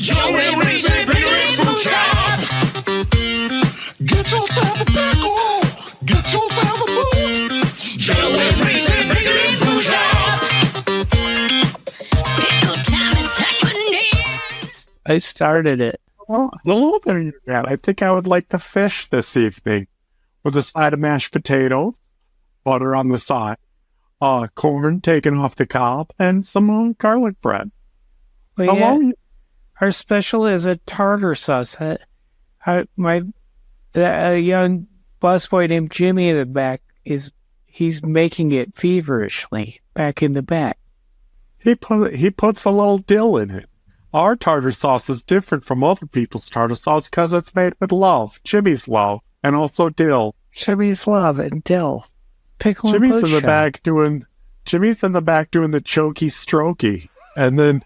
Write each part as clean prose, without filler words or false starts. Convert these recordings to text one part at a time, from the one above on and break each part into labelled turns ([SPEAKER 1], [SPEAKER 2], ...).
[SPEAKER 1] Joey Reese, Pickle Boot Shop. Get yourself a pickle. Get yourself a boot. Joey Reese, Pickle Boot Shop. Pickle time is happening.
[SPEAKER 2] I started it.
[SPEAKER 3] Well, a little bit of that. I think I would like the fish this evening with a side of mashed potatoes, butter on the side, corn taken off the cob, and some garlic bread.
[SPEAKER 2] Well, yeah, our special is a tartar sauce. A young busboy named Jimmy in the back he's making it feverishly back in the back.
[SPEAKER 3] He puts a little dill in it. Our tartar sauce is different from other people's tartar sauce because it's made with love, Jimmy's love, and also dill.
[SPEAKER 2] Jimmy's love and dill. Pickle
[SPEAKER 3] Jimmy's
[SPEAKER 2] and
[SPEAKER 3] in the back doing the chokey strokey, and then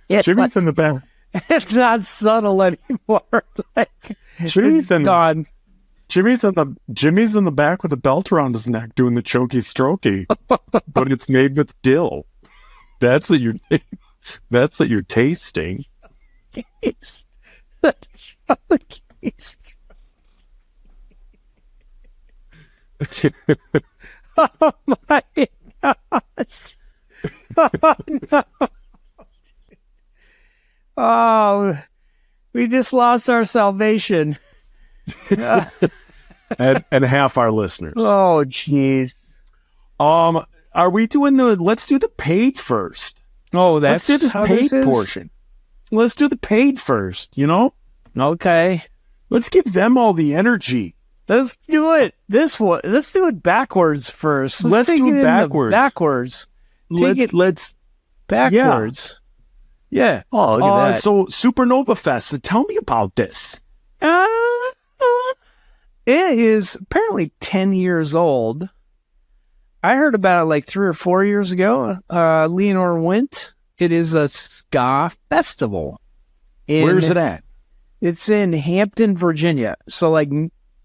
[SPEAKER 3] Jimmy's in the back.
[SPEAKER 2] It's not subtle anymore.
[SPEAKER 3] Jimmy's in
[SPEAKER 2] gone.
[SPEAKER 3] Jimmy's in the back with a belt around his neck doing the chokey strokey, but it's made with dill. That's what you're tasting.
[SPEAKER 2] Oh my gosh. Oh, no. Oh, we just lost our salvation.
[SPEAKER 3] and half our listeners.
[SPEAKER 2] Oh, jeez.
[SPEAKER 3] Are we doing let's do the paid first.
[SPEAKER 2] Oh,
[SPEAKER 3] let's do this paid portion. Let's do the paid first,
[SPEAKER 2] Okay.
[SPEAKER 3] Let's give them all the energy.
[SPEAKER 2] Let's do it. Let's do it backwards first.
[SPEAKER 3] Let's do it backwards.
[SPEAKER 2] Let's backwards.
[SPEAKER 3] Yeah.
[SPEAKER 2] Oh, look at that.
[SPEAKER 3] So Supernova Fest. So tell me about this.
[SPEAKER 2] It is apparently 10 years old. I heard about it like 3 or 4 years ago. Leonore went. It is a SKA festival.
[SPEAKER 3] Where's it at?
[SPEAKER 2] It's in Hampton, Virginia. So like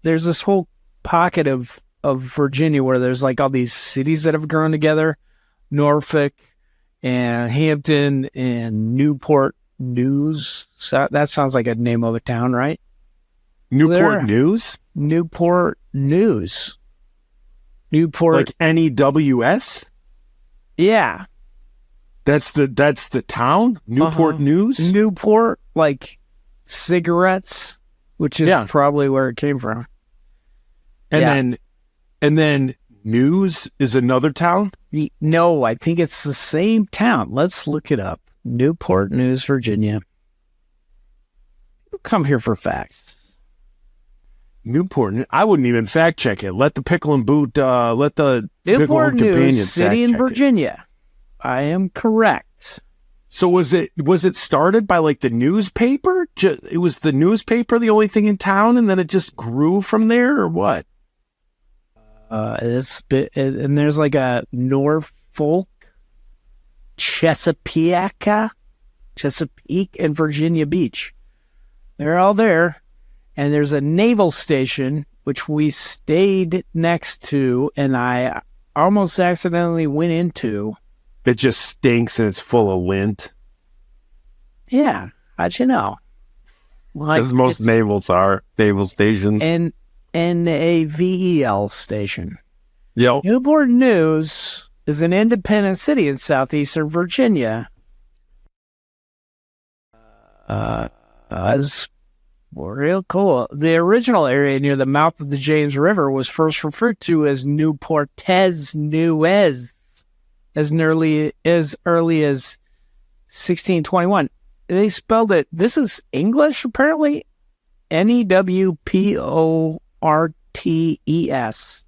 [SPEAKER 2] there's this whole pocket of Virginia where there's like all these cities that have grown together. Norfolk and Hampton and Newport News. So that sounds like a name of a town, right?
[SPEAKER 3] Newport News?
[SPEAKER 2] Newport News. Newport.
[SPEAKER 3] Like NEWS?
[SPEAKER 2] Yeah.
[SPEAKER 3] That's the town? Newport News?
[SPEAKER 2] Newport, like cigarettes, which is probably where it came from.
[SPEAKER 3] And then News is another town?
[SPEAKER 2] No, I think it's the same town. Let's look it up. Newport News, Virginia. Come here for facts.
[SPEAKER 3] Newport. I wouldn't even fact check it. Let the Pickle and Boot. Let the
[SPEAKER 2] Newport News, city in Virginia. I am correct.
[SPEAKER 3] So was it started by like the newspaper? It was the newspaper, the only thing in town, and then it just grew from there, or what?
[SPEAKER 2] And there's like a Norfolk, Chesapeake, and Virginia Beach. They're all there. And there's a naval station, which we stayed next to, and I almost accidentally went into.
[SPEAKER 3] It just stinks and it's full of lint.
[SPEAKER 2] Yeah, how'd you know?
[SPEAKER 3] Like, as most naval stations.
[SPEAKER 2] And a VEL station.
[SPEAKER 3] Yep.
[SPEAKER 2] Newport News is an independent city in southeastern Virginia. It's real cool. The original area near the mouth of the James River was first referred to as Newportes Neues as early as 1621. They spelled it, this is English apparently, Newportes. News.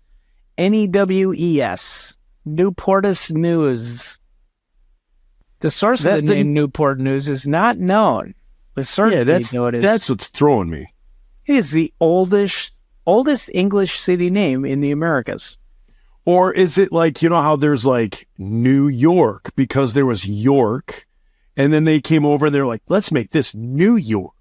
[SPEAKER 2] Newportes News. The source of the name Newport News is not known.
[SPEAKER 3] That's what's throwing me.
[SPEAKER 2] It is the oldest English city name in the Americas.
[SPEAKER 3] Or is it like, how there's like New York because there was York, and then they came over and they're like, let's make this New York.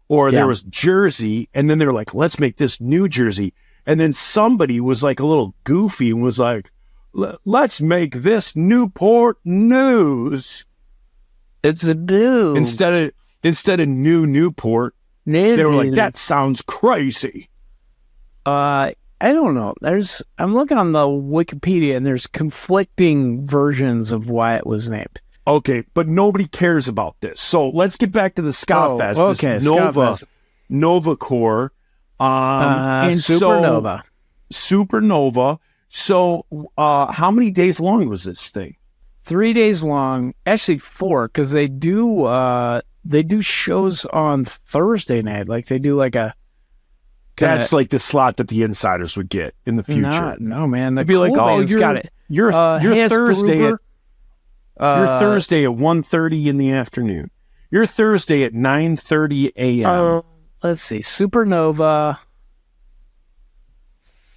[SPEAKER 3] Or there was Jersey, and then they're like, let's make this New Jersey. And then somebody was like a little goofy and was like, let's make this Newport news.
[SPEAKER 2] It's a new.
[SPEAKER 3] Instead of new Newport, they were like, that sounds crazy.
[SPEAKER 2] I don't know. I'm looking on the Wikipedia, and there's conflicting versions of why it was named.
[SPEAKER 3] Okay, but nobody cares about this. So let's get back to the Ska Fest.
[SPEAKER 2] Okay,
[SPEAKER 3] Nova Core.
[SPEAKER 2] And Supernova.
[SPEAKER 3] Supernova. So how many days long was this thing?
[SPEAKER 2] 3 days long. Actually 4, because they do shows on Thursday night. Like they do like a.
[SPEAKER 3] That's like the slot that the insiders would get in the future.
[SPEAKER 2] No, man.
[SPEAKER 3] They'd be like, "Oh, you're Thursday
[SPEAKER 2] Gruber,
[SPEAKER 3] you're Thursday at 1:30 in the afternoon. You're Thursday at 9:30 a.m."
[SPEAKER 2] Let's see, Supernova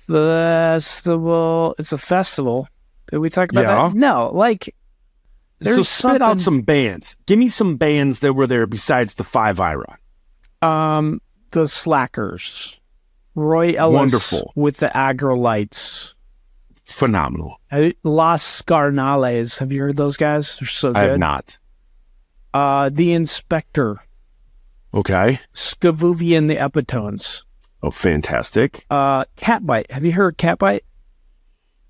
[SPEAKER 2] Festival. It's a festival. Did we talk about that? No, like.
[SPEAKER 3] So spit out some bands. Give me some bands that were there besides the Five Iron.
[SPEAKER 2] The Slackers. Roy Ellis.
[SPEAKER 3] Wonderful.
[SPEAKER 2] With the Agrolites.
[SPEAKER 3] Phenomenal.
[SPEAKER 2] Los Scarnales. Have you heard those guys? They're so good.
[SPEAKER 3] I have not.
[SPEAKER 2] The Inspector.
[SPEAKER 3] Okay.
[SPEAKER 2] Skavuvi and the Epitones.
[SPEAKER 3] Oh, fantastic.
[SPEAKER 2] Catbite. Have you heard Catbite?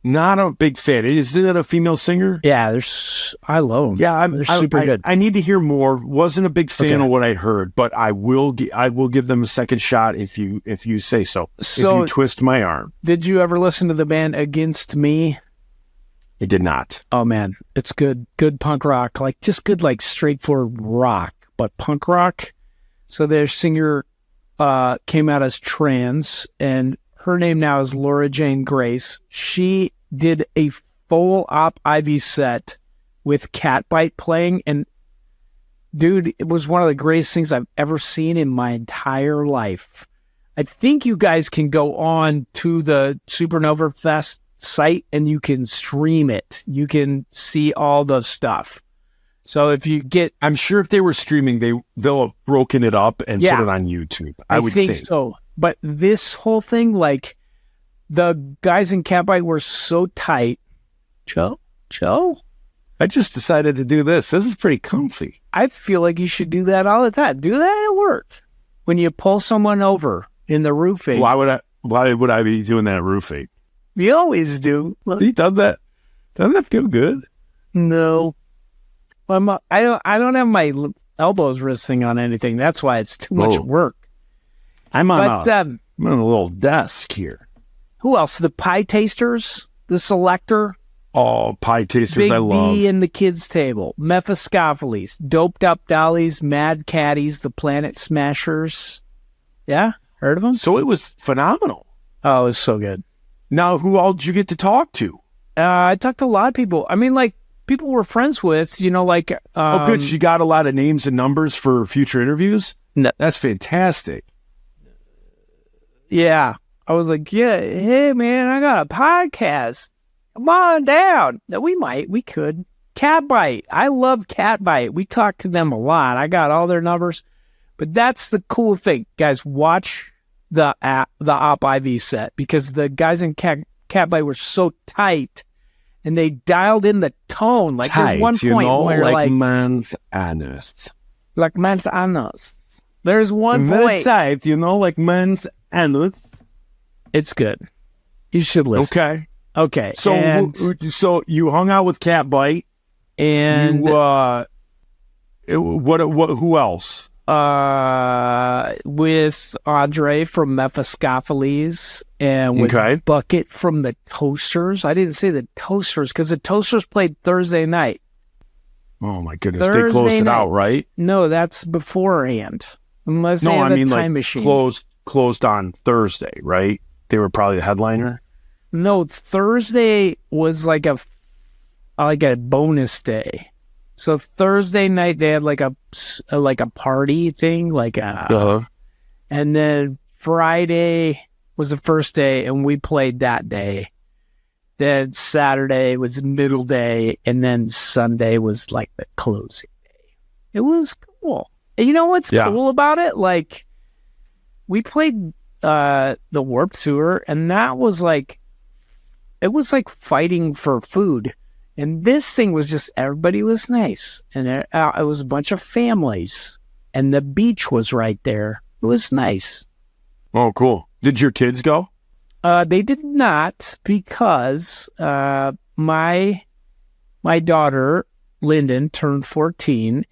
[SPEAKER 3] Not a big fan. Isn't it a female singer?
[SPEAKER 2] Yeah, I love them.
[SPEAKER 3] Yeah,
[SPEAKER 2] they're super good.
[SPEAKER 3] I need to hear more. Wasn't a big fan of what I heard, but I will give them a second shot if you say so. If you twist my arm.
[SPEAKER 2] Did you ever listen to the band Against Me?
[SPEAKER 3] I did not.
[SPEAKER 2] Oh man, it's good. Good punk rock, like just good, like straightforward rock, but punk rock. So their singer came out as trans, and her name now is Laura Jane Grace. She did a full Op Ivy set with Catbite playing, and dude, it was one of the greatest things I've ever seen in my entire life. I think you guys can go on to the Supernova Fest site and you can stream it. You can see all the stuff. So if you get,
[SPEAKER 3] I'm sure if they were streaming, they'll have broken it up and put it on YouTube. I would think
[SPEAKER 2] so. But this whole thing, like the guys in Catbite were so tight. Joe,
[SPEAKER 3] I just decided to do this. This is pretty comfy.
[SPEAKER 2] I feel like you should do that all the time. Do that at work when you pull someone over in the roofing.
[SPEAKER 3] Why would I be doing that roofing?
[SPEAKER 2] You always do.
[SPEAKER 3] You done that? Doesn't that feel good?
[SPEAKER 2] No. Well, I don't have my elbows resting on anything. That's why it's too much work.
[SPEAKER 3] I'm on a little desk here.
[SPEAKER 2] Who else? The Pie Tasters, the Selector.
[SPEAKER 3] Oh, Pie Tasters,
[SPEAKER 2] Big
[SPEAKER 3] I love.
[SPEAKER 2] B and the Kids Table, Mephistopheles, Doped Up Dollies, Mad Caddies, the Planet Smashers. Yeah, heard of them?
[SPEAKER 3] So it was phenomenal.
[SPEAKER 2] Oh, it was so good.
[SPEAKER 3] Now, who all did you get to talk to?
[SPEAKER 2] I talked to a lot of people. I mean, like, people we're friends with, like...
[SPEAKER 3] oh, good. So you got a lot of names and numbers for future interviews?
[SPEAKER 2] No.
[SPEAKER 3] That's fantastic.
[SPEAKER 2] Yeah. I was like, yeah, hey, man, I got a podcast. Come on down. No, we could. Catbite. I love Catbite. We talk to them a lot. I got all their numbers. But that's the cool thing. Guys, watch the Op IV set, because the guys in Catbite were so tight and they dialed in the tone. Like
[SPEAKER 3] tight,
[SPEAKER 2] there's one point where
[SPEAKER 3] like man's anus.
[SPEAKER 2] Like man's anus. There's one point.
[SPEAKER 3] Tight, like man's anus.
[SPEAKER 2] It's good. You should listen. Okay.
[SPEAKER 3] So you hung out with Catbite,
[SPEAKER 2] and
[SPEAKER 3] who else?
[SPEAKER 2] With Andre from Mephistopheles and with Bucket from the Toasters. I didn't say the Toasters because the Toasters played Thursday night.
[SPEAKER 3] Oh my goodness, they closed it out, right?
[SPEAKER 2] No, that's beforehand. Unless they have a time machine.
[SPEAKER 3] Closed on Thursday, right? They were probably the headliner.
[SPEAKER 2] No, Thursday was like a bonus day. So Thursday night they had like a party thing, and then Friday was the first day, and we played that day. Then Saturday was the middle day, and then Sunday was like the closing day. It was cool. And you know what's cool about it? Like, we played the Warped Tour, and that was like it was like fighting for food. And this thing was just, everybody was nice. And it was a bunch of families. And the beach was right there. It was nice.
[SPEAKER 4] Oh, cool. Did your kids go?
[SPEAKER 2] They did not, because my daughter, Lyndon, turned 14,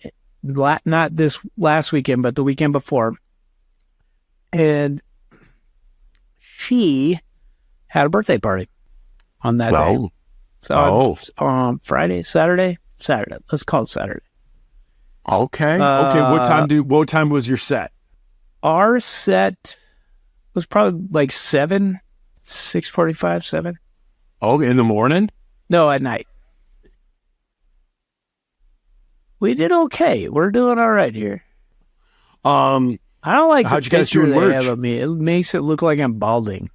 [SPEAKER 2] not this last weekend, but the weekend before. And she had a birthday party on that day. So Saturday. Let's call it Saturday.
[SPEAKER 4] Okay. What time was your set?
[SPEAKER 2] Our set was probably like 6:45, 7.
[SPEAKER 4] Oh, in the morning?
[SPEAKER 2] No, at night. We did okay. We're doing all right here. I don't like
[SPEAKER 4] how'd
[SPEAKER 2] the
[SPEAKER 4] you guys do
[SPEAKER 2] picture they
[SPEAKER 4] merch?
[SPEAKER 2] have of me. It makes it look like I'm balding.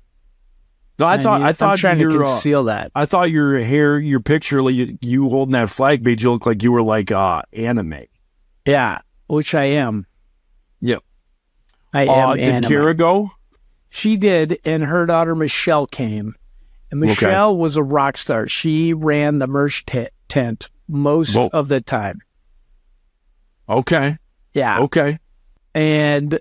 [SPEAKER 4] No, I thought
[SPEAKER 2] I'm trying to conceal that.
[SPEAKER 4] I thought your hair, your picture, you holding that flag made you look like you were like anime.
[SPEAKER 2] Yeah, which I am.
[SPEAKER 4] Yep.
[SPEAKER 2] I am
[SPEAKER 4] Did
[SPEAKER 2] anime.
[SPEAKER 4] Kara go?
[SPEAKER 2] She did, and her daughter Michelle came. And Michelle was a rock star. She ran the merch tent most of the time.
[SPEAKER 4] Okay.
[SPEAKER 2] Yeah.
[SPEAKER 4] Okay.
[SPEAKER 2] And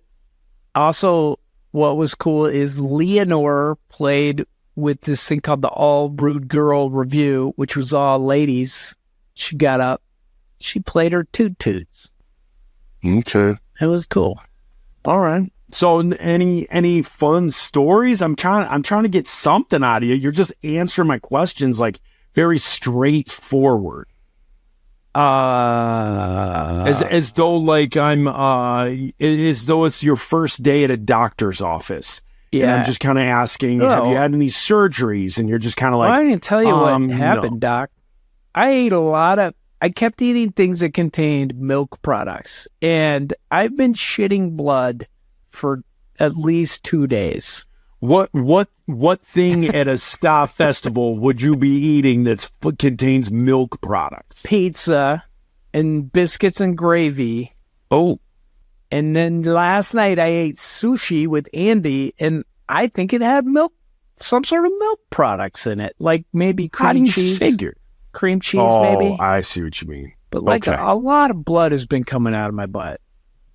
[SPEAKER 2] also, what was cool is Leonore played with this thing called the All Brood Girl Review, which was all ladies. She got up. She played her toot toots.
[SPEAKER 4] Okay.
[SPEAKER 2] It was cool.
[SPEAKER 4] All right. So any fun stories? I'm trying to get something out of you. You're just answering my questions like very straightforward. As though like I'm as though it's your first day at a doctor's office.
[SPEAKER 2] Yeah.
[SPEAKER 4] And I'm just kind of asking, have you had any surgeries? And you're just kind of like,
[SPEAKER 2] well, I didn't tell you what happened,
[SPEAKER 4] no.
[SPEAKER 2] Doc. I kept eating things that contained milk products, and I've been shitting blood for at least 2 days.
[SPEAKER 4] What thing at a SKA festival would you be eating that contains milk products?
[SPEAKER 2] Pizza and biscuits and gravy.
[SPEAKER 4] Oh.
[SPEAKER 2] And then last night I ate sushi with Andy, and I think it had some sort of milk products in it, like maybe cream cheese. Cream cheese, maybe.
[SPEAKER 4] I see what you mean.
[SPEAKER 2] But like a lot of blood has been coming out of my butt.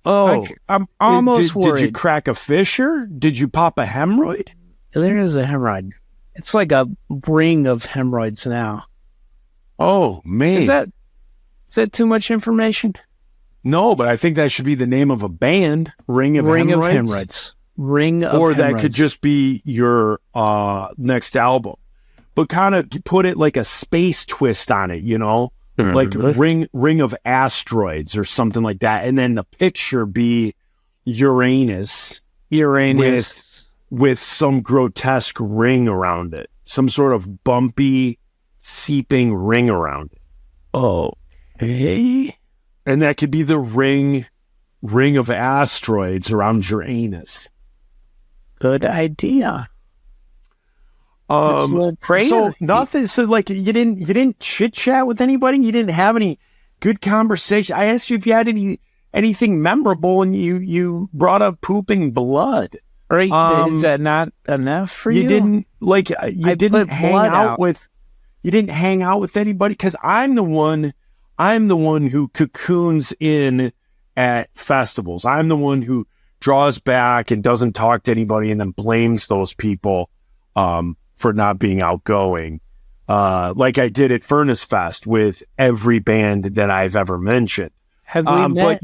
[SPEAKER 4] Oh,
[SPEAKER 2] I'm almost worried.
[SPEAKER 4] Did you crack a fissure? Did you pop a hemorrhoid?
[SPEAKER 2] There is a hemorrhoid. It's like a ring of hemorrhoids now.
[SPEAKER 4] Oh, man.
[SPEAKER 2] Is that too much information?
[SPEAKER 4] No, but I think that should be the name of a band. Ring of Hemorrhoids.
[SPEAKER 2] Ring of
[SPEAKER 4] Or
[SPEAKER 2] hemorrhoids.
[SPEAKER 4] that could just be your next album. But kind of put it like a space twist on it, you know? Like ring of asteroids or something like that. And then the picture be Uranus. With some grotesque ring around it. Some sort of bumpy, seeping ring around it.
[SPEAKER 2] Oh. Hey.
[SPEAKER 4] And that could be the ring of asteroids around Uranus.
[SPEAKER 2] Good idea.
[SPEAKER 4] Crazy. So nothing. So like you didn't chit chat with anybody. You didn't have any good conversation. I asked you if you had anything memorable, and you brought up pooping blood.
[SPEAKER 2] Right? Is that not enough for you?
[SPEAKER 4] You didn't hang out with anybody, because I'm the one who cocoons in at festivals. I'm the one who draws back and doesn't talk to anybody, and then blames those people for not being outgoing, like I did at Furnace Fest with every band that I've ever mentioned.
[SPEAKER 2] Have we met?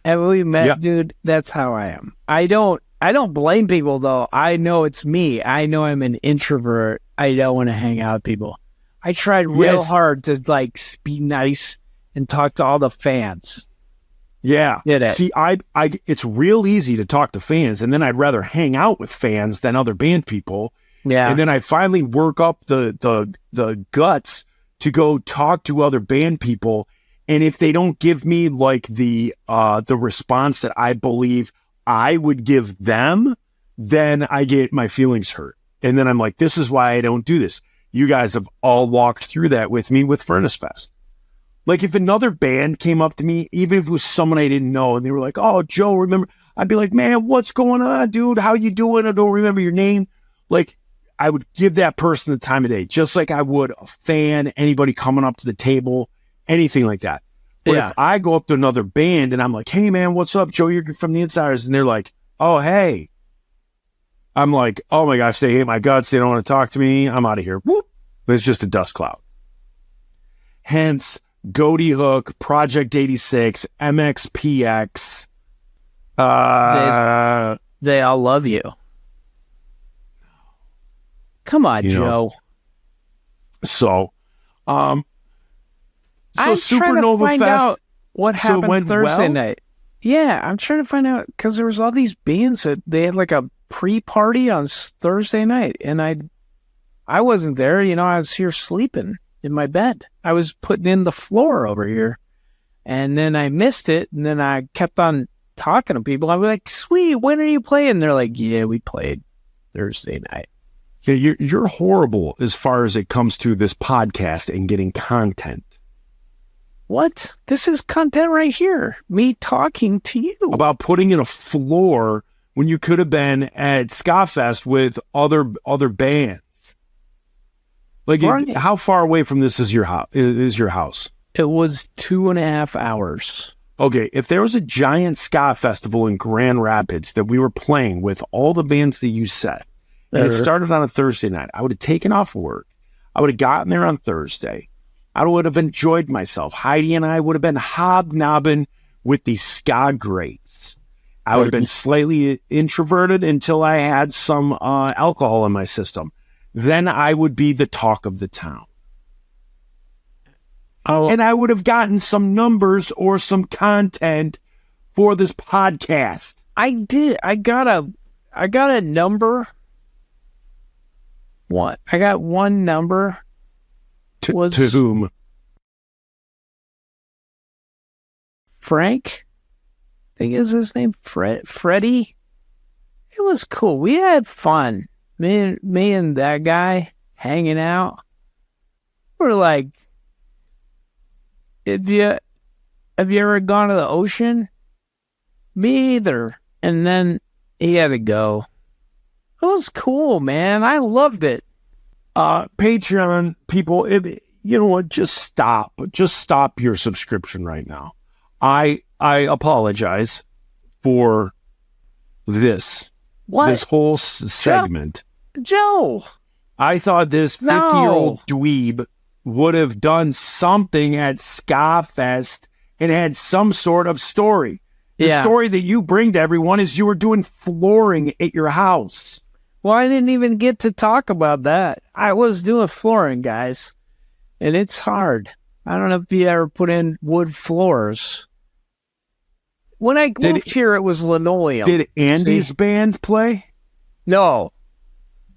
[SPEAKER 2] Have we met,
[SPEAKER 4] yeah.
[SPEAKER 2] Dude? That's how I am. I don't blame people, though. I know it's me. I know I'm an introvert. I don't want to hang out with people. I tried real hard to like be nice and talk to all the fans.
[SPEAKER 4] Yeah.
[SPEAKER 2] Did it.
[SPEAKER 4] See, it's real easy to talk to fans, and then I'd rather hang out with fans than other band people.
[SPEAKER 2] Yeah.
[SPEAKER 4] And then I finally work up the guts to go talk to other band people. And if they don't give me like the response that I believe I would give them, then I get my feelings hurt. And then I'm like, this is why I don't do this. You guys have all walked through that with me with Furnace Fest. Like if another band came up to me, even if it was someone I didn't know, and they were like, oh, Joe, remember? I'd be like, man, what's going on, dude? How you doing? I don't remember your name. Like, I would give that person the time of day, just like I would a fan, anybody coming up to the table, anything like that. But
[SPEAKER 2] Yeah.
[SPEAKER 4] if I go up to another band and I'm like, hey, man, what's up, Joe? You're from the Insiders. And they're like, oh, hey. I'm like, oh, my gosh, they hate my guts. They don't want to talk to me. I'm out of here. Whoop. It's just a dust cloud. Hence, Goatee Hook, Project 86, MXPX.
[SPEAKER 2] They all love you. Come on,
[SPEAKER 4] You know.
[SPEAKER 2] Joe.
[SPEAKER 4] So
[SPEAKER 2] I'm trying to
[SPEAKER 4] Supernova
[SPEAKER 2] find
[SPEAKER 4] Fest.
[SPEAKER 2] out what
[SPEAKER 4] so it
[SPEAKER 2] happened
[SPEAKER 4] went
[SPEAKER 2] Thursday
[SPEAKER 4] well?
[SPEAKER 2] night. Yeah, I'm trying to find out because there was all these bands that they had like a pre-party on Thursday night, and I wasn't there. You know, I was here sleeping in my bed. I was putting in the floor over here, and then I missed it, and then I kept on talking to people. I was like, "Sweet, when are you playing?" They're like, "Yeah, we played Thursday night."
[SPEAKER 4] Yeah, you're horrible as far as it comes to this podcast and getting content.
[SPEAKER 2] What? This is content right here. Me talking to you.
[SPEAKER 4] About putting in a floor when you could have been at SKA Fest with other bands. Like,
[SPEAKER 2] Right.
[SPEAKER 4] how far away from this is your house?
[SPEAKER 2] It was 2.5 hours.
[SPEAKER 4] Okay, if there was a giant ska festival in Grand Rapids that we were playing with all the bands that you said, and it started on a Thursday night, I would have taken off work. I would have gotten there on Thursday. I would have enjoyed myself. Heidi and I would have been hobnobbing with the ska greats. I would have been slightly introverted until I had some alcohol in my system. Then I would be the talk of the town. And I would have gotten some numbers or some content for this podcast.
[SPEAKER 2] I did. I got a number. What? I got one number.
[SPEAKER 4] To
[SPEAKER 2] Was-
[SPEAKER 4] whom?
[SPEAKER 2] Frank, I think is his name. Freddie. It was cool. We had fun. Me and that guy hanging out. We're like, have you ever gone to the ocean? Me either. And then he had to go. It was cool, man. I loved it.
[SPEAKER 4] Patreon people, you know what? Just stop. Just stop your subscription right now. I apologize for this.
[SPEAKER 2] What?
[SPEAKER 4] This whole segment.
[SPEAKER 2] Joe.
[SPEAKER 4] I thought this 50-year-old dweeb would have done something at SKA Fest and had some sort of story. The
[SPEAKER 2] Yeah.
[SPEAKER 4] story that you bring to everyone is you were doing flooring at your house.
[SPEAKER 2] Well, I didn't even get to talk about that. I was doing flooring, guys, and it's hard. I don't know if you ever put in wood floors. When I moved here, it was linoleum.
[SPEAKER 4] Did Andy's
[SPEAKER 2] See?
[SPEAKER 4] band play?
[SPEAKER 2] No.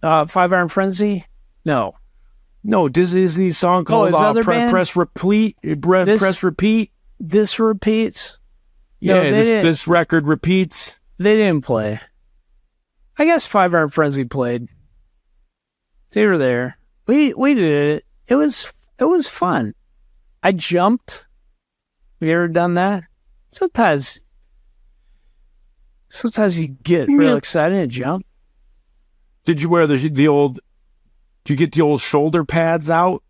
[SPEAKER 2] 5-Iron Frenzy? No.
[SPEAKER 4] No, Disney's song called
[SPEAKER 2] his other band?
[SPEAKER 4] Press Repeat. Press Repeat.
[SPEAKER 2] This repeats? No,
[SPEAKER 4] Yeah,
[SPEAKER 2] they
[SPEAKER 4] this,
[SPEAKER 2] didn't.
[SPEAKER 4] this record repeats.
[SPEAKER 2] They didn't play. I guess 5-Iron Frenzy played. They were there. We did it. It was fun. I jumped. Have you ever done that? Sometimes you get real excited and jump.
[SPEAKER 4] Did you wear the old? Did you get the old shoulder pads out?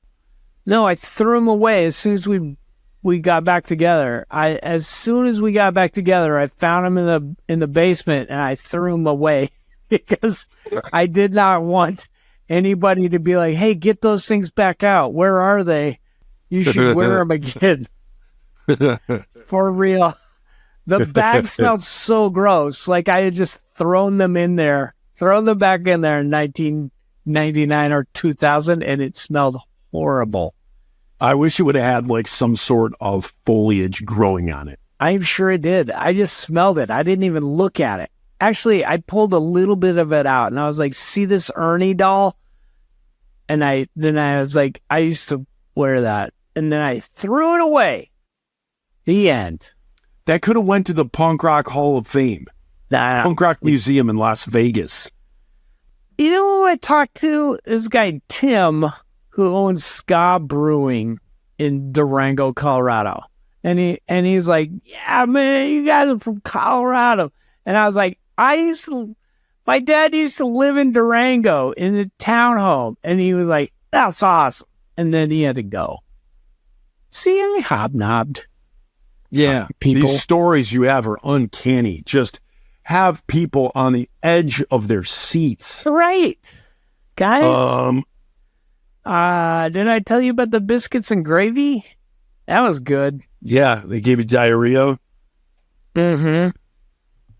[SPEAKER 2] No, I threw them away as soon as we got back together. As soon as we got back together, I found them in the basement and I threw them away because I did not want anybody to be like, "Hey, get those things back out. Where are they? You should wear them again." For real. The bag smelled so gross. Like I had just thrown them back in there in 1999 or 2000, and it smelled horrible.
[SPEAKER 4] I wish it would have had like some sort of foliage growing on it.
[SPEAKER 2] I'm sure it did. I just smelled it. I didn't even look at it. Actually, I pulled a little bit of it out, and I was like, "See this Ernie doll?" And I was like, "I used to wear that," and then I threw it away. The end.
[SPEAKER 4] That could have went to the Punk Rock Hall of Fame,
[SPEAKER 2] Nah,
[SPEAKER 4] Punk Rock Museum in Las Vegas.
[SPEAKER 2] You know who I talked to? This guy, Tim, who owns Ska Brewing in Durango, Colorado. And he's like, "Yeah, man, you guys are from Colorado." And I was like, My dad used to live in Durango in a townhome, and he was like, that's awesome. And then he had to go. See, I hobnobbed.
[SPEAKER 4] Yeah,
[SPEAKER 2] People.
[SPEAKER 4] These stories you have are uncanny. Just have people on the edge of their seats.
[SPEAKER 2] Right. Guys,
[SPEAKER 4] Um,
[SPEAKER 2] did I tell you about the biscuits and gravy? That was good.
[SPEAKER 4] yeah, they gave you diarrhea.
[SPEAKER 2] Mm-hmm.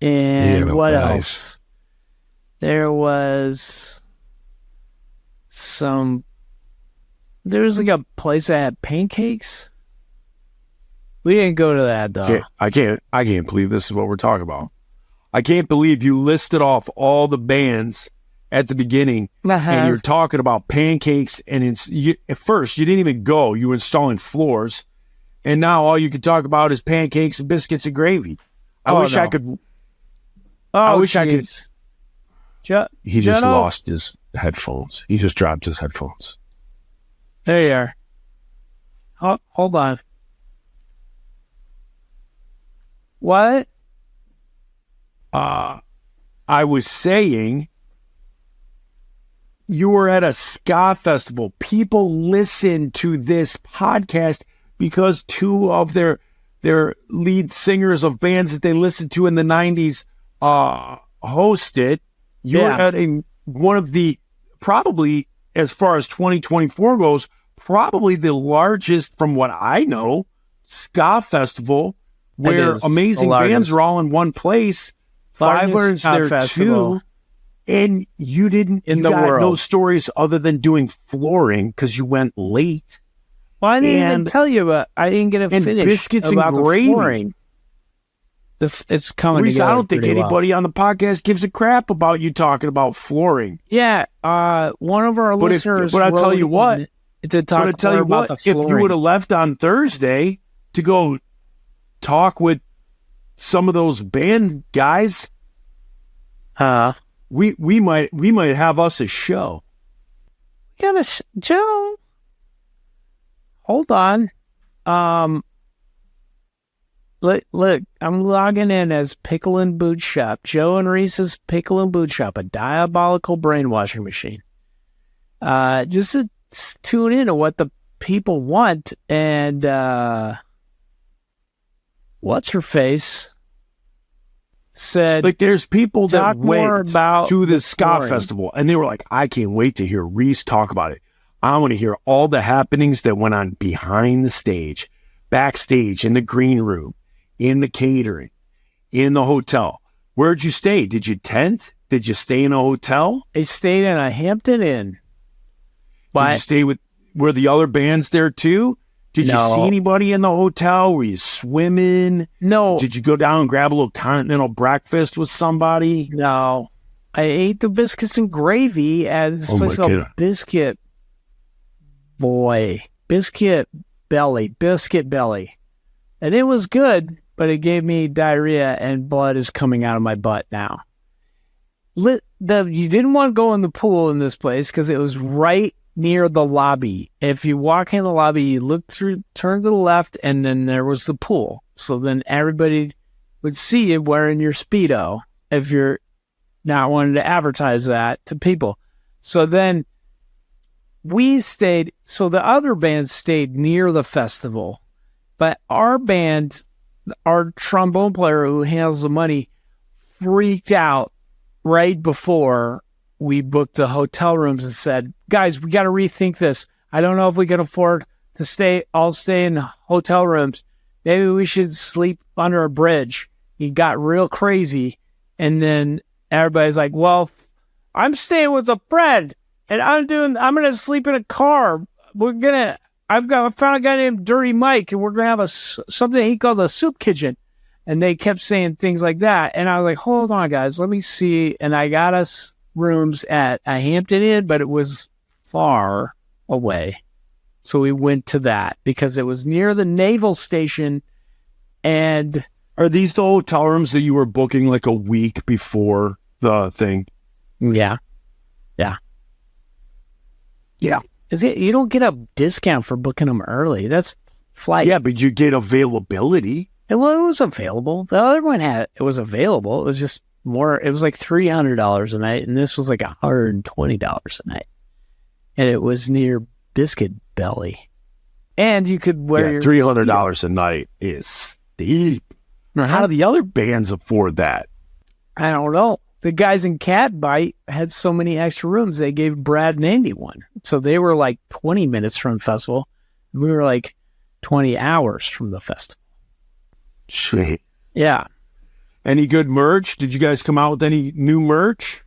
[SPEAKER 2] And
[SPEAKER 4] Yeah,
[SPEAKER 2] what
[SPEAKER 4] nice.
[SPEAKER 2] else? There was like a place that had pancakes. We didn't go to that though.
[SPEAKER 4] I can't believe this is what we're talking about. I can't believe you listed off all the bands at the beginning, and you're talking about pancakes. And at first, you didn't even go. You were installing floors, and now all you can talk about is pancakes and biscuits and gravy. I wish I could. I wish I could. He just lost his headphones. He just dropped his headphones.
[SPEAKER 2] There you are. Hold on. What?
[SPEAKER 4] I was saying you were at a ska festival. People listen to this podcast because two of their lead singers of bands that they listened to in the 90s host it. You're at one of the, probably as far as 2024 goes, probably the largest, from what I know, ska festival where amazing bands are all in one place. Fiverr's there too, and you didn't. You got no stories other than doing flooring because you went late.
[SPEAKER 2] Well, I didn't even tell you about. I didn't get a finish
[SPEAKER 4] biscuits
[SPEAKER 2] about
[SPEAKER 4] and gravy.
[SPEAKER 2] The flooring. It's coming
[SPEAKER 4] Reese,
[SPEAKER 2] together.
[SPEAKER 4] I don't think anybody on the podcast gives a crap about you talking about flooring.
[SPEAKER 2] Yeah, one of our listeners.
[SPEAKER 4] But I tell you what,
[SPEAKER 2] to talk about the flooring.
[SPEAKER 4] if you would have left on Thursday to go talk with some of those band guys, we might have us a show.
[SPEAKER 2] Joe. Hold on. Look, I'm logging in as Pickle and Boot Shop. Joe and Reese's Pickle and Boot Shop, a diabolical brainwashing machine. Just to tune in to what the people want, and what's her face said,
[SPEAKER 4] like, there's people that went
[SPEAKER 2] about
[SPEAKER 4] to the ska festival and they were like, I can't wait to hear Reese talk about it. I want to hear all the happenings that went on behind the stage, backstage, in the green room, in the catering, in the hotel. Where'd you stay? Did you tent? Did you stay in a hotel?
[SPEAKER 2] I stayed in a Hampton Inn.
[SPEAKER 4] Did you stay were the other bands there too? Did you see anybody in the hotel? Were you swimming?
[SPEAKER 2] No.
[SPEAKER 4] Did you go down and grab a little continental breakfast with somebody?
[SPEAKER 2] No. I ate the biscuits and gravy at this place called Biscuit Belly. And it was good, but it gave me diarrhea and blood is coming out of my butt now. You didn't want to go in the pool in this place because it was right near the lobby. If you walk in the lobby, you look through, turn to the left, and then there was the pool. So then everybody would see you wearing your Speedo if you're not wanting to advertise that to people. So then so the other bands stayed near the festival, but our band, our trombone player who handles the money, freaked out right before we booked the hotel rooms and said, guys, we got to rethink this. I don't know if we can afford to all stay in hotel rooms. Maybe we should sleep under a bridge. He got real crazy. And then everybody's like, well, I'm staying with a friend and I'm going to sleep in a car. I found a guy named Dirty Mike and we're going to have something he calls a soup kitchen. And they kept saying things like that. And I was like, hold on, guys, let me see. And I got us rooms at a Hampton Inn, but it was far away. So we went to that because it was near the naval station. And
[SPEAKER 4] are these the hotel rooms that you were booking like a week before the thing?
[SPEAKER 2] Yeah. Is it? You don't get a discount for booking them early. That's flight.
[SPEAKER 4] Yeah, but you get availability.
[SPEAKER 2] Well, it was available. The other one it was available. It was just more. It was like $300 a night, and this was like $120 a night. And it was near Biscuit Belly. And you could wear your
[SPEAKER 4] $300 a night is steep. How do the other bands afford that?
[SPEAKER 2] I don't know. The guys in Catbite had so many extra rooms, they gave Brad and Andy one. So they were like 20 minutes from the festival. We were like 20 hours from the festival.
[SPEAKER 4] Sweet.
[SPEAKER 2] Yeah.
[SPEAKER 4] Any good merch? Did you guys come out with any new merch?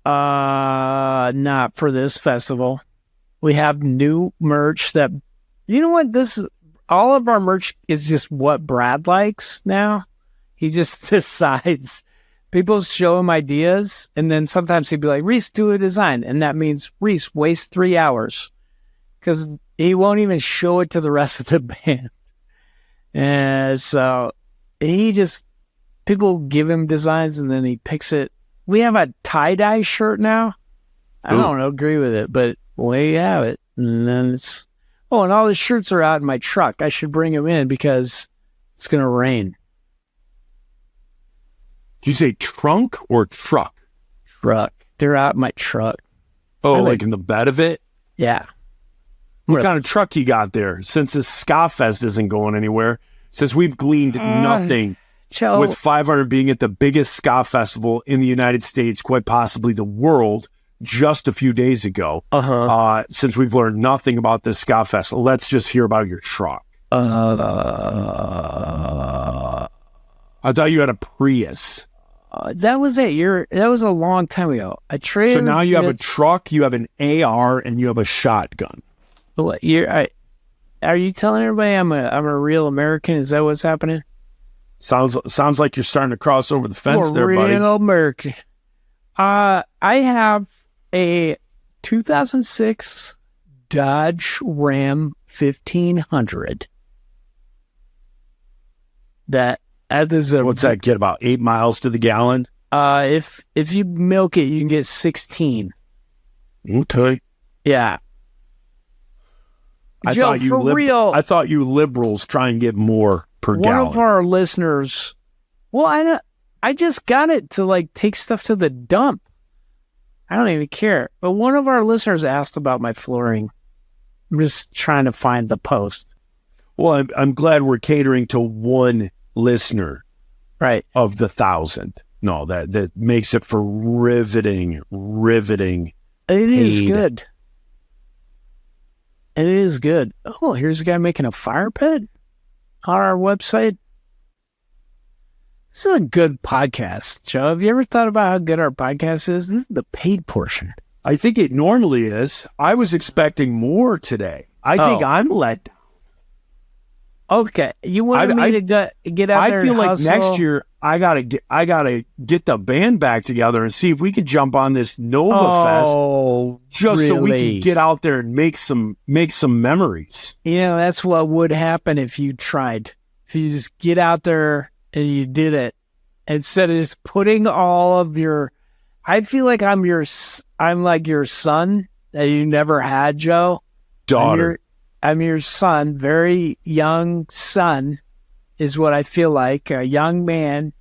[SPEAKER 2] Not for this festival. We have new merch that, you know what? All of our merch is just what Brad likes now. He just decides. People show him ideas, and then sometimes he'd be like, Reese, do a design. And that means, Reese, waste 3 hours. Because he won't even show it to the rest of the band. And so people give him designs, and then he picks it. We have a tie-dye shirt now. I don't agree with it, but we have it. And then and all the shirts are out in my truck. I should bring them in because it's going to rain.
[SPEAKER 4] Did you say trunk or truck?
[SPEAKER 2] Truck. They're out in my truck.
[SPEAKER 4] Oh, like in the bed of it?
[SPEAKER 2] Yeah.
[SPEAKER 4] What kind of truck you got there? Since this SKA Fest isn't going anywhere, since we've gleaned nothing,
[SPEAKER 2] Joe,
[SPEAKER 4] with 500 being at the biggest SKA festival in the United States, quite possibly the world, just a few days ago. Since we've learned nothing about this SKA Festival, let's just hear about your truck. I thought you had a Prius.
[SPEAKER 2] that was it. That was a long time ago. I traded.
[SPEAKER 4] So now you have a truck, you have an AR, and you have a shotgun.
[SPEAKER 2] Are you telling everybody I'm a real American? Is that what's happening?
[SPEAKER 4] Sounds like you're starting to cross over the fence there, buddy.
[SPEAKER 2] Real American. I have a 2006 Dodge Ram 1500. That is a.
[SPEAKER 4] What's that get? About 8 miles to the gallon?
[SPEAKER 2] If you milk it, you can get 16.
[SPEAKER 4] Okay.
[SPEAKER 2] Yeah.
[SPEAKER 4] I
[SPEAKER 2] Joe,
[SPEAKER 4] thought you liberals try and get more per gallon.
[SPEAKER 2] One of our listeners. Well, I just got it to take stuff to the dump. I don't even care. But one of our listeners asked about my flooring. I'm just trying to find the post.
[SPEAKER 4] Well, I'm glad we're catering to one listener,
[SPEAKER 2] right,
[SPEAKER 4] of the 1,000. No, that makes it for riveting. It
[SPEAKER 2] is good. It is good. Oh, here's a guy making a fire pit on our website. This is a good podcast, Joe. Have you ever thought about how good our podcast is? This is the paid portion.
[SPEAKER 4] I think it normally is. I was expecting more today. I think I'm let down.
[SPEAKER 2] Okay, you wanted me to get out there.
[SPEAKER 4] I feel
[SPEAKER 2] and
[SPEAKER 4] like
[SPEAKER 2] hustle.
[SPEAKER 4] next year I gotta get the band back together and see if we could jump on this Nova Fest, just so we can get out there and make some memories.
[SPEAKER 2] That's what would happen if you tried. If you just get out there and you did it instead of just putting all of your. I feel like I'm like your son that you never had, Joe.
[SPEAKER 4] Daughter.
[SPEAKER 2] I'm your son, very young son, is what I feel like. A young man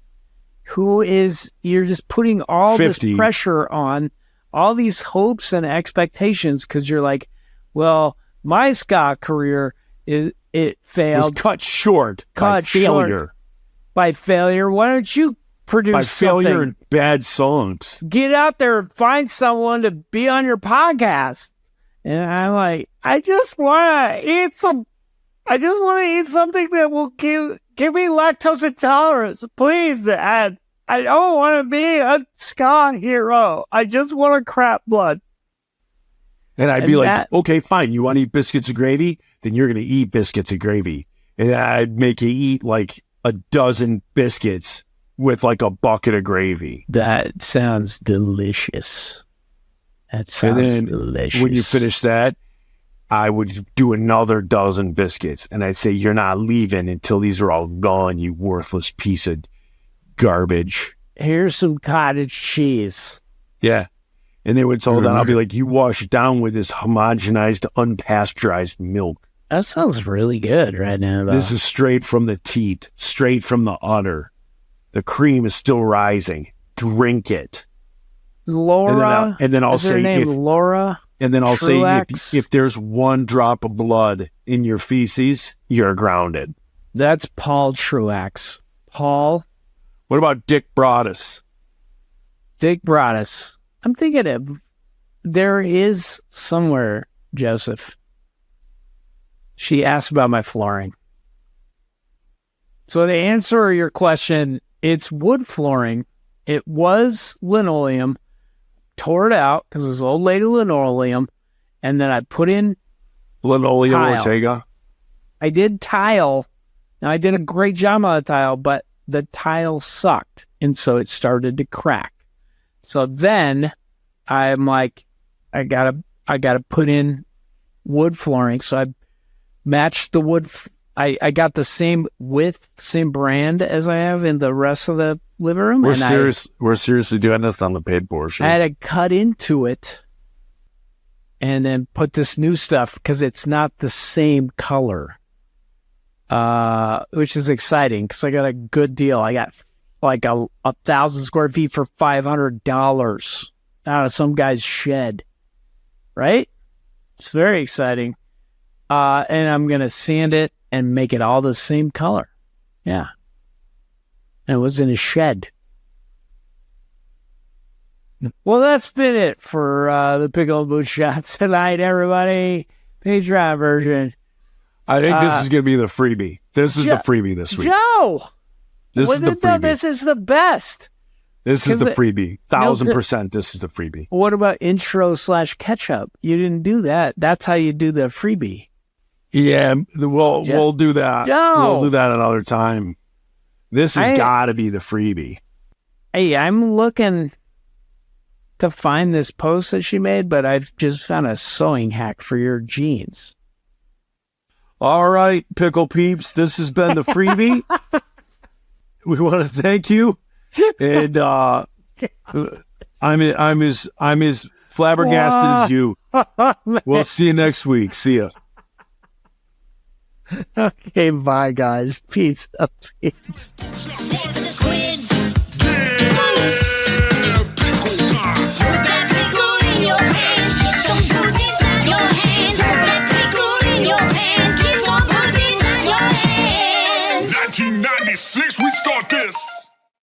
[SPEAKER 2] you're just putting all 50. This pressure on, all these hopes and expectations, because you're like, well, my ska career, it failed.
[SPEAKER 4] Was cut short by failure.
[SPEAKER 2] By failure. Why don't you produce
[SPEAKER 4] by failure
[SPEAKER 2] something?
[SPEAKER 4] And bad songs.
[SPEAKER 2] Get out there and find someone to be on your podcast. And I'm like, I just want to eat something that will give me lactose intolerance. Please, Dad. I don't want to be a ska hero. I just want to crap blood.
[SPEAKER 4] And I'd be like, okay, fine. You want to eat biscuits and gravy? Then you're going to eat biscuits and gravy. And I'd make you eat like a dozen biscuits with like a bucket of gravy.
[SPEAKER 2] That sounds delicious. That sounds delicious.
[SPEAKER 4] When you finish that, I would do another dozen biscuits, and I'd say, you're not leaving until these are all gone, you worthless piece of garbage.
[SPEAKER 2] Here's some cottage cheese.
[SPEAKER 4] Yeah. And they would tell that, I'll be like, you wash it down with this homogenized, unpasteurized milk.
[SPEAKER 2] That sounds really good right now, though.
[SPEAKER 4] This is straight from the teat, straight from the udder. The cream is still rising. drink it.
[SPEAKER 2] Laura.
[SPEAKER 4] And then I'll
[SPEAKER 2] is her
[SPEAKER 4] say
[SPEAKER 2] name
[SPEAKER 4] if,
[SPEAKER 2] Laura.
[SPEAKER 4] and then I'll
[SPEAKER 2] Truax?
[SPEAKER 4] say if there's one drop of blood in your feces, you're grounded.
[SPEAKER 2] That's Paul Truax. Paul.
[SPEAKER 4] What about Dick Broadus?
[SPEAKER 2] Dick Broadus. I'm thinking of there is somewhere, Joseph. She asked about my flooring. So to answer your question, it's wood flooring. It was linoleum. Tore it out because it was old lady linoleum. And then I put in
[SPEAKER 4] Linoleum
[SPEAKER 2] tile.
[SPEAKER 4] Ortega.
[SPEAKER 2] I did tile. Now I did a great job on the tile, but the tile sucked. And so it started to crack. So then I'm like, I gotta put in wood flooring. So I matched the wood. I got the same width, same brand as I have in the rest of the living room.
[SPEAKER 4] We're seriously doing this on the paid portion.
[SPEAKER 2] I had to cut into it and then put this new stuff because it's not the same color, which is exciting because I got a good deal. I got like a 1,000 square feet for $500 out of some guy's shed, right? It's very exciting. And I'm going to sand it and make it all the same color. Yeah. And it was in a shed. Well, that's been it for the Pickle and Boot Shots tonight, everybody. Patreon version.
[SPEAKER 4] I think this is going to be the freebie. This is the freebie this week.
[SPEAKER 2] Joe!
[SPEAKER 4] This is the freebie.
[SPEAKER 2] This is the best.
[SPEAKER 4] This is the freebie. 1,000% this is the freebie.
[SPEAKER 2] What about intro/catch-up? You didn't do that. That's how you do the freebie.
[SPEAKER 4] Yeah, we'll do that.
[SPEAKER 2] Joe.
[SPEAKER 4] We'll do that another time. This has got to be the freebie.
[SPEAKER 2] Hey, I'm looking to find this post that she made, but I've just found a sewing hack for your jeans.
[SPEAKER 4] All right, Pickle Peeps, this has been the freebie. We want to thank you. And I'm as flabbergasted as you. We'll see you next week. See ya.
[SPEAKER 2] Okay, bye, guys. Peace. Peace.
[SPEAKER 1] Save for the squids. Moose.